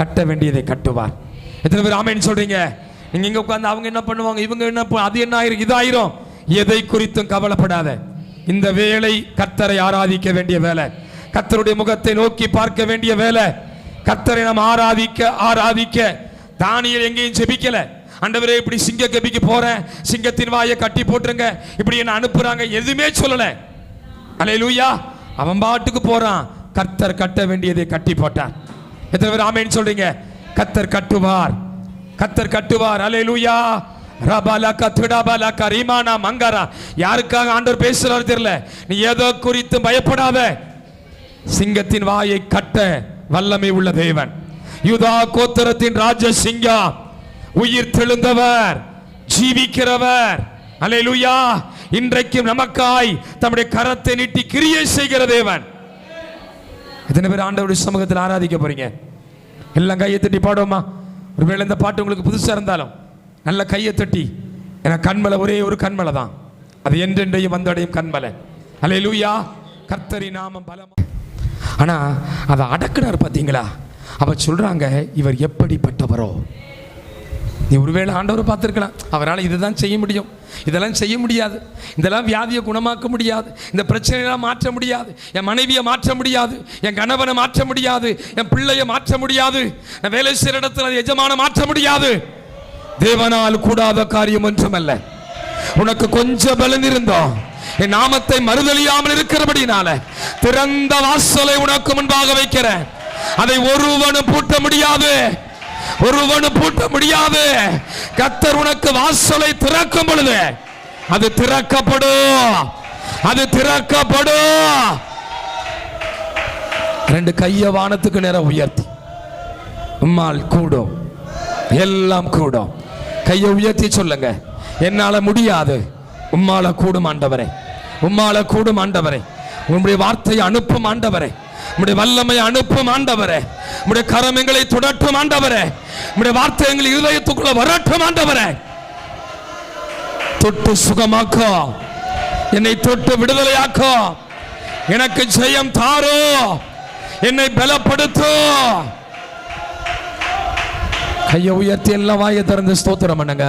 கட்ட வேண்டியதை கட்டுவார். எத்தனை பேர் ஆமென் சொல்றீங்க? நீங்க இங்க உட்கார்ந்து அவங்க என்ன பண்ணுவாங்க, இவங்க என்ன, அது என்ன ஆயிரும், இதாயிரும், எதை குறித்தும் கவலைப்படாத. இந்த வேலை கர்த்தரை ஆராதிக்க வேண்டிய வேலை, கர்த்தருடைய முகத்தை நோக்கி பார்க்க வேண்டிய வேலை. கர்த்தரை நாம் ஆராதிக்க தானியேல் எங்கேயும் ஜெபிக்கல. ஆண்டவரே இப்படி சிங்க கபிக்கு போறேன், சிங்கத்தின் வாயை கட்டி போட்டுருங்க, இப்படி என்ன அனுப்புறாங்க, எதுவுமே சொல்லல. அல்லேலூயா. அவன் பாட்டுக்கு போறான். கர்த்தர் கட்ட வேண்டியதை கட்டி போட்டார். எத்தனை பேர் ஆமென் சொல்றீங்க? கர்த்தர் கட்டுவார், கர்த்தர் கட்டுவார். அல்லேலூயா. ரபலக துடபலக ரிமானா மங்கரா. யாருக்காக ஆண்டவர் பேசுறாரு தெரியல. நீ ஏதோ குறித்து பயப்படாத. சிங்கத்தின் வாயை கட்ட வல்லமை உள்ள தேவன், யூதா கோத்திரத்தின் ராஜ சிங்கா, உயிர் தெழுந்தவர், ஜீவிக்கிறவர். அல்லேலூயா. இன்றைக்கும் நமக்காய் தம்முடைய கரத்தை நீட்டி கிரியை செய்கிற தேவன். எத்தனை பேர் ஆண்டவருடைய சமூகத்தில் ஆராதிக்க போறீங்க? எல்லாம் கையை தட்டி பாடுவோமா? ஒருவேளை இந்த பாட்டு உங்களுக்கு புதுசா இருந்தாலும் நல்ல கையை தட்டி, ஏன்னா கண்மலை ஒரே ஒரு கண்மலை தான், அது என்றென்றையும் வந்தடையும் கண்மலை. அல்லேலூயா. கர்த்தரின் நாமம் பலம். ஆனா அதை அடக்குனார் பார்த்தீங்களா? அவ சொல்றாங்க, இவர் எப்படிப்பட்டவரோ. நீ ஒருவேளை ஆண்டவரை பார்த்துருக்கலாம், அவரால் இதுதான் செய்ய முடியும், இதெல்லாம் செய்ய முடியாது, இதெல்லாம் வியாதியை குணமாக்க முடியாது, இந்த பிரச்சனையெல்லாம் மாற்ற முடியாது, என் மனைவியை மாற்ற முடியாது, என் கணவனை மாற்ற முடியாது, என் பிள்ளையை மாற்ற முடியாது, நான் வேலை செய்கிற இடத்துல எஜமான மாற்ற முடியாது. தேவனால் கூடாத காரியம் ஒன்றுமல்ல. உனக்கு கொஞ்சம் பலன் இருந்தோம், என் நாமத்தை மறுதலியாமல் இருக்கிறபடினால திறந்த வாசலை உனக்கு முன்பாக வைக்கிறேன். அதை ஒருவனும் பூட்ட முடியாது, ஒருவனும் பூட்ட முடியாது. கர்த்தர் உனக்கு வாசலை திறக்கும் பொழுது அது திறக்கப்படும், அது திறக்கப்படும். ரெண்டு கைய வானத்துக்கு நேரம் உயர்த்தி, உம்மால் கூடும், எல்லாம் கூடும். கையை உயர்த்தி சொல்லுங்க, என்னால முடியாது, உம்மால கூடும் ஆண்டவரே, உம்மால கூடும் ஆண்டவரே. உம்முடைய வார்த்தையை அனுப்பும் ஆண்டவரே, உம்முடைய வல்லமை அனுப்பும் ஆண்டவரே, உம்முடைய கரம் எங்களை தொடட்டும் ஆண்டவரே, உம்முடைய வார்த்தை எங்கள் இதயத்துக்குள்ள வரட்டும் ஆண்டவரே. தொட்டு சுகமாக்கோ, என்னை தொட்டு விடுதலையாக்கோ, எனக்கு ஜெயம் தாரோ, என்னை பலப்படுத்தோ. கையை உயர்த்தி எல்லாம் வாயை திறந்து ஸ்தோத்திரம் பண்ணுங்க.